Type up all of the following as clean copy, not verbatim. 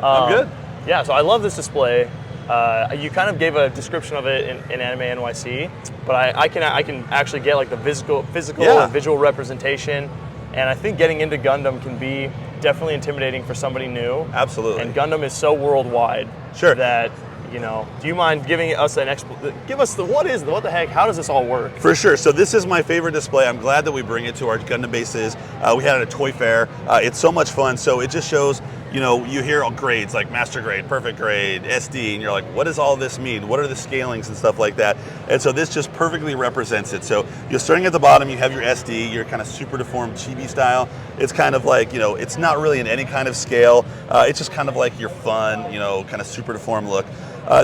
I'm good. Yeah, so I love this display. You kind of gave a description of it in Anime NYC, but I can actually get like the physical and visual representation, and I think getting into Gundam can be definitely intimidating for somebody new. Absolutely. And Gundam is so worldwide. Sure. That, you know, do you mind giving us what the heck, how does this all work? For sure. So this is my favorite display. I'm glad that we bring it to our Gundam bases. We had it at a toy fair. It's so much fun. So it just shows, you know, you hear all grades like master grade, perfect grade, SD, and you're like, what does all this mean? What are the scalings and stuff like that? And so this just perfectly represents it. So you're starting at the bottom, you have your SD, your kind of super deformed chibi style. It's kind of like, you know, it's not really in any kind of scale. It's just kind of like your fun, you know, kind of super deformed look.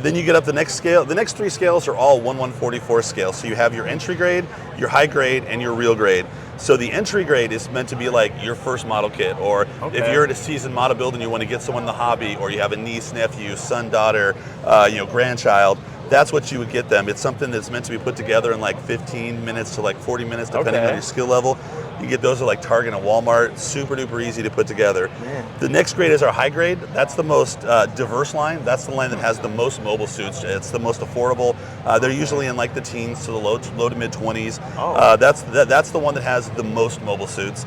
Then you get up the next scale. The next three scales are all 1/144 scale. So you have your entry grade, your high grade, and your real grade. So the entry grade is meant to be like your first model kit, or if you're at a seasoned model build and you want to get someone in the hobby, or you have a niece, nephew, son, daughter, you know, grandchild, that's what you would get them. It's something that's meant to be put together in like 15 minutes to like 40 minutes, depending on your skill level. You get those at like Target and Walmart, super duper easy to put together. Man. The next grade is our high grade. That's the most diverse line. That's the line that has the most mobile suits. It's the most affordable. They're usually in like the teens to the low to mid 20s. That's the one that has the most mobile suits.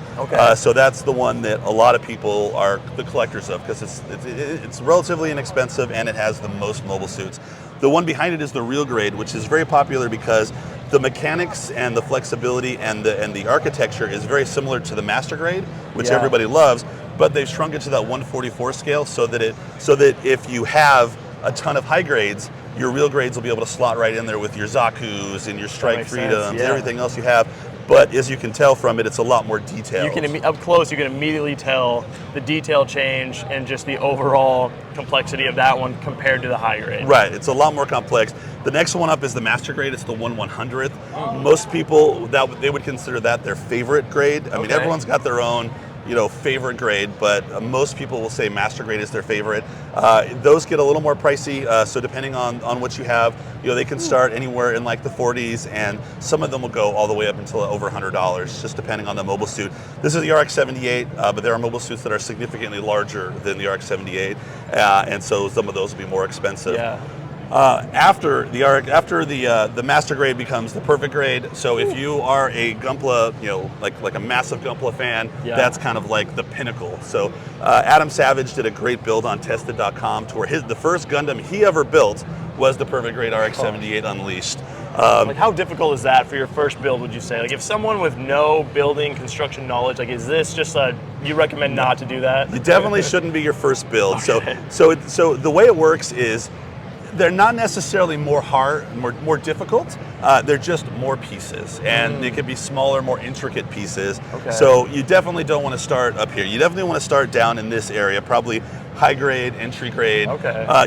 So that's the one that a lot of people are the collectors of, because it's relatively inexpensive and it has the most mobile suits. The one behind it is the real grade, which is very popular because the mechanics and the flexibility and the architecture is very similar to the master grade, which everybody loves, but they've shrunk it to that 1/44 scale so that if you have a ton of high grades, your real grades will be able to slot right in there with your Zaku's and your Strike Freedoms, everything else you have. But as you can tell from it, it's a lot more detailed. You can, up close, you can immediately tell the detail change and just the overall complexity of that one compared to the high grade. Right, it's a lot more complex. The next one up is the master grade. It's the 1/100th. Most people, they would consider that their favorite grade. I mean, everyone's got their own, you know, favorite grade, but most people will say master grade is their favorite. Those get a little more pricey, so depending on what you have, you know, they can start anywhere in like the 40s, and some of them will go all the way up until over $100, just depending on the mobile suit. This is the RX-78, but there are mobile suits that are significantly larger than the RX-78, and so some of those will be more expensive. After the master grade becomes the perfect grade. So if you are a Gunpla, you know, like a massive Gunpla fan, that's kind of like the pinnacle. So Adam Savage did a great build on Tested.com to where the first Gundam he ever built was the perfect grade RX-78 Unleashed. Like, how difficult is that for your first build, would you say? Like, if someone with no building construction knowledge, like, is this just you recommend not to do that? You definitely shouldn't be your first build. So the way it works is, they're not necessarily more difficult. They're just more pieces, and they can be smaller, more intricate pieces. So you definitely don't want to start up here. You definitely want to start down in this area, probably high grade, entry grade.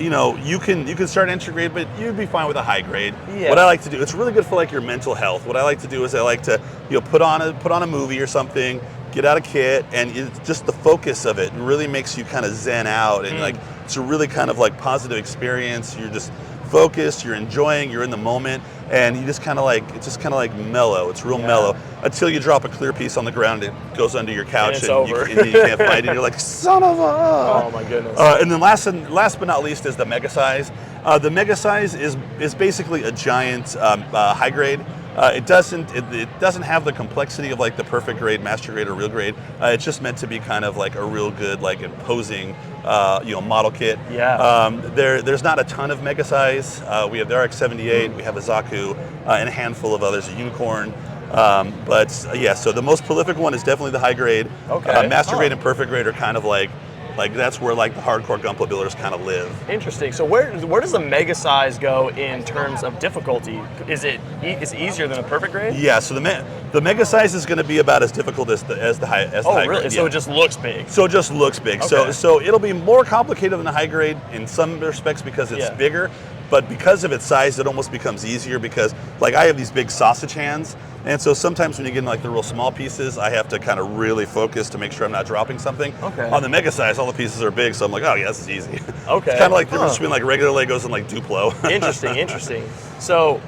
You know, you can start entry grade, but you'd be fine with a high grade. What I like to do, it's really good for like your mental health. What I like to do is I like to, you know, put on a movie or something, get out a kit, and it's just the focus of it really makes you kind of zen out, and like it's a really kind of like positive experience. You're just focused, you're enjoying, you're in the moment, and you just kind of like, it's just kind of like mellow. It's real mellow until you drop a clear piece on the ground. It goes under your couch, and you can't find it. You're like, son of a. Oh my goodness. And then last but not least is the mega size. The mega size is basically a giant high grade. It doesn't have the complexity of like the perfect grade, master grade, or real grade. It's just meant to be kind of like a real good, like imposing, you know, model kit. There's not a ton of mega size. We have the RX-78, we have a Zaku, and a handful of others, a Unicorn. But so the most prolific one is definitely the high grade. Master grade and perfect grade are kind of like that's where like the hardcore Gunpla builders kind of live. Interesting. So where does the mega size go in terms of difficulty? Is it easier than a perfect grade? Yeah. So the mega size is going to be about as difficult as the high grade. Oh, really? So it just looks big. So it just looks big. So it'll be more complicated than a high grade in some respects because it's bigger. But because of its size, it almost becomes easier because, like, I have these big sausage hands, and so sometimes when you get in like the real small pieces, I have to kind of really focus to make sure I'm not dropping something. On the mega size, all the pieces are big, so I'm like, oh yeah, this is easy. It's kind of like the difference between like regular Legos and like Duplo. Interesting. So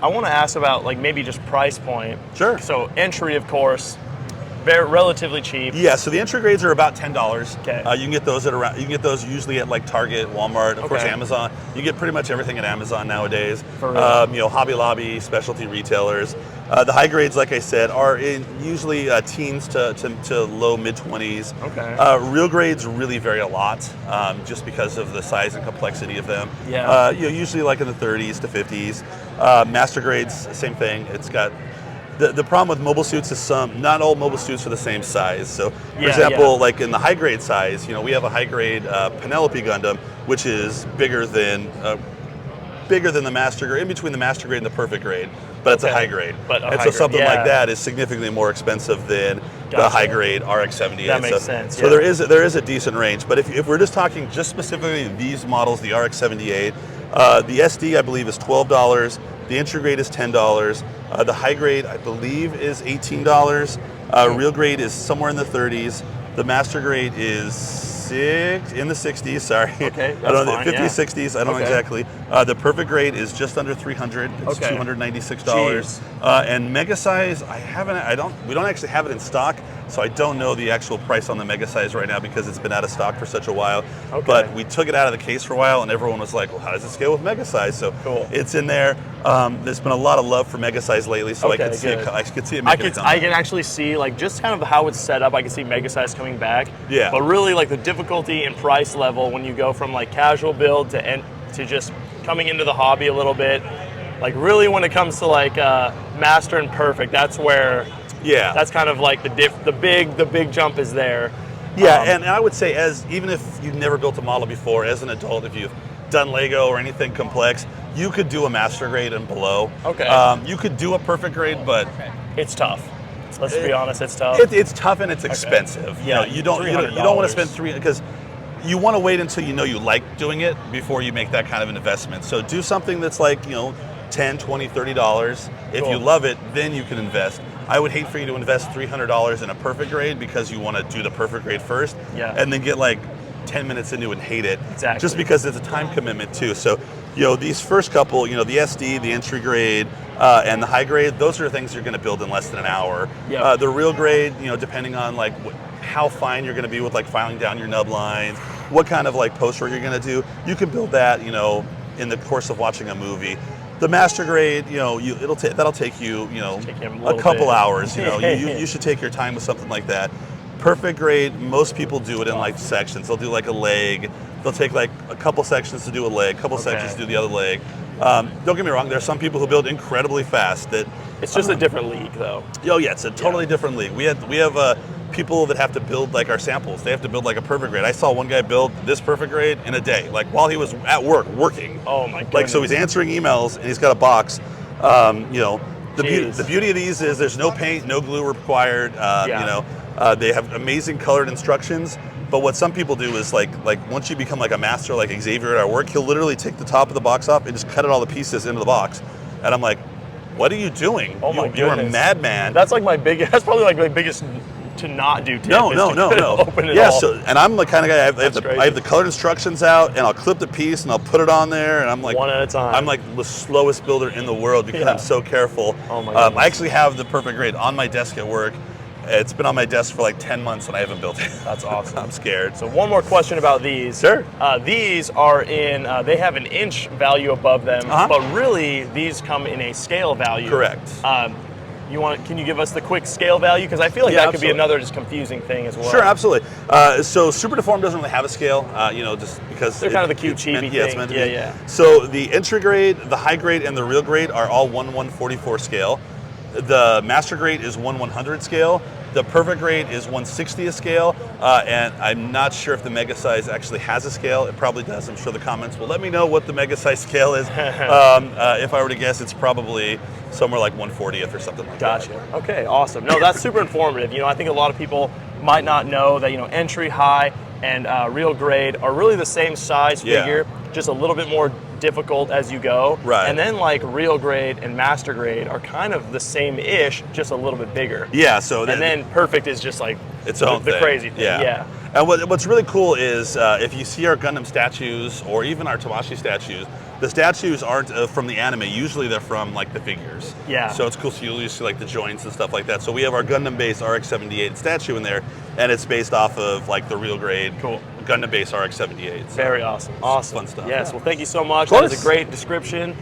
I want to ask about like maybe just price point. Sure. So entry, of course, very relatively cheap. Yeah, so the entry grades are about $10. Okay. You can get those at around. You can get those usually at like Target, Walmart, of course Amazon. You get pretty much everything at Amazon nowadays. For real. You know, Hobby Lobby, specialty retailers. The high grades, like I said, are in usually teens to low mid-20s. Okay. Real grades really vary a lot, just because of the size and complexity of them. Yeah. You know, usually like in the 30s to 50s. Master grades, same thing. It's got. The problem with mobile suits is not all mobile suits are the same size. So, for example, like in the high grade size, you know, we have a high grade Penelope Gundam, which is bigger than the master grade, in between the master grade and the perfect grade, but it's a high grade. And so something like that is significantly more expensive than the high grade RX-78. That makes sense. So there is a decent range. But if we're just talking just specifically these models, the RX-78, the SD I believe is $12. The entry grade is $10. The high grade, I believe, is $18. Real grade is somewhere in the 30s. The master grade is in the 60s. Sorry, okay, I don't know, fine, 50s, 60s. I don't know exactly. The perfect grade is just under $300. It's $296. And mega size, we don't actually have it in stock. So I don't know the actual price on the mega size right now because it's been out of stock for such a while. But we took it out of the case for a while, and everyone was like, "Well, how does it scale with mega size?" So it's in there. There's been a lot of love for mega size lately, so I could see it. I could see it making a comeback. I can actually see like just kind of how it's set up. I can see mega size coming back. Yeah. But really, like the difficulty and price level when you go from like casual build to just coming into the hobby a little bit, like really when it comes to like master and perfect, that's where. Yeah, that's kind of like the big jump is there. Yeah, and I would say even if you've never built a model before, as an adult, if you've done Lego or anything complex, you could do a master grade and below. Okay. You could do a perfect grade, but it's tough. Let's be honest, it's tough. It's tough and it's expensive. Yeah, you don't want to spend because you want to wait until you know you like doing it before you make that kind of an investment. So do something that's like $10, $20, $30. If you love it, then you can invest. I would hate for you to invest $300 in a perfect grade because you want to do the perfect grade first, and then get like 10 minutes into it and hate it. Exactly. Just because it's a time commitment too. So, these first couple, the SD, the entry grade, and the high grade, those are things you're going to build in less than an hour. Yep. The real grade, depending on like how fine you're going to be with like filing down your nub lines, what kind of like post work you're going to do, you can build that, in the course of watching a movie. The master grade, that'll take you, a couple hours. You should take your time with something like that. Perfect grade, most people do it in like sections. They'll do like a leg. They'll take like a couple sections to do a leg, a couple sections to do the other leg. Don't get me wrong. There are some people who build incredibly fast. It's just a different league, though. Oh yeah, it's a totally different league. We have people that have to build like our samples. They have to build like a perfect grade. I saw one guy build this perfect grade in a day, like while he was at work working. Oh my goodness. Like so, he's answering emails and he's got a box. The beauty of these is there's no paint, no glue required. They have amazing colored instructions. But what some people do is like once you become like a master, like Xavier at our work, he'll literally take the top of the box off and just cut it all the pieces into the box. And I'm like, what are you doing? Oh my goodness. You're a madman. That's like that's probably like my biggest to not do tip. No. Open it all. So and I'm the kind of guy I have the colored instructions out and I'll clip the piece and I'll put it on there and I'm like one at a time. I'm like the slowest builder in the world because I'm so careful. Oh my goodness. I actually have the perfect grade on my desk at work. It's been on my desk for like 10 months and I haven't built it. That's awesome. I'm scared. So one more question about these. Sure. These are they have an inch value above them, but really these come in a scale value. Correct. Can you give us the quick scale value? Because I feel like that could be another just confusing thing as well. Sure, absolutely. So Super Deformed doesn't really have a scale, just because they're kind of the cute chibi thing. Yeah, it's meant to be. Yeah. So the entry grade, the high grade, and the real grade are all 1/144 scale. The master grade is 1/100 scale. The perfect grade is 1/60th scale, and I'm not sure if the mega size actually has a scale. It probably does. I'm sure the comments will let me know what the mega size scale is. If I were to guess, it's probably somewhere like 1/40th or something like that. Gotcha. Okay, awesome. No, that's super informative. I think a lot of people might not know that entry, high, and real grade are really the same size figure, just a little bit more difficult as you go. Right. And then like real grade and master grade are kind of the same-ish, just a little bit bigger. Yeah. So and then perfect is just like its own the thing. crazy thing. Yeah. And what's really cool is if you see our Gundam statues or even our Tamashii statues, the statues aren't from the anime. Usually they're from like the figures. Yeah. So it's cool. So you'll see like the joints and stuff like that. So we have our Gundam base RX-78 statue in there, and it's based off of like the real grade Gundam base RX-78. So very awesome. Awesome. Fun stuff. Yes. Yeah. Well, thank you so much. Of course. That was a great description.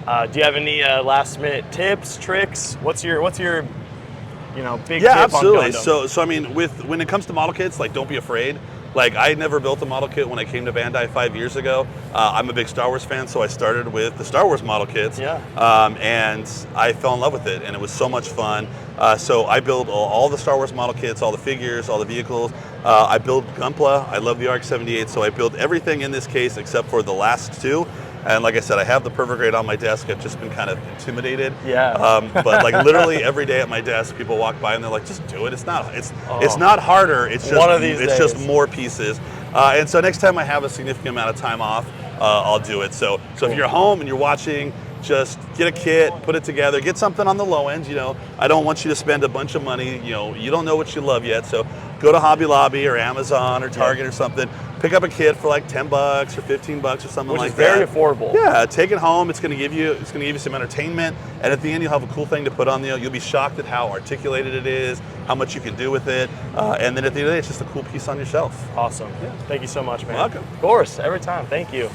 Do you have any last minute tips, tricks? What's your big tip absolutely. on Gundam? So I mean, when it comes to model kits, like don't be afraid. Like I never built a model kit when I came to Bandai 5 years ago. I'm a big Star Wars fan, so I started with the Star Wars model kits. Yeah. And I fell in love with it, and it was so much fun. So I build all the Star Wars model kits, all the figures, all the vehicles. I build Gunpla. I love the RX-78, so I build everything in this case except for the last two. And like I said, I have the perfect grade on my desk. I've just been kind of intimidated. Yeah. But like literally every day at my desk, people walk by and they're like, "Just do it. It's not harder. It's just one of these days. just more pieces." And so next time I have a significant amount of time off, I'll do it. So if you're home and you're watching, just get a kit, put it together, get something on the low end. I don't want you to spend a bunch of money. You don't know what you love yet, so go to Hobby Lobby or Amazon or Target or something. Pick up a kit for like $10 or $15 or something Which like is that. very affordable. Yeah, take it home. It's going to give you some entertainment, and at the end you'll have a cool thing to put on. You'll be shocked at how articulated it is, how much you can do with it, and then at the end of the day, it's just a cool piece on your shelf. Awesome. Yeah. Thank you so much, man. Welcome. Of course, every time. Thank you.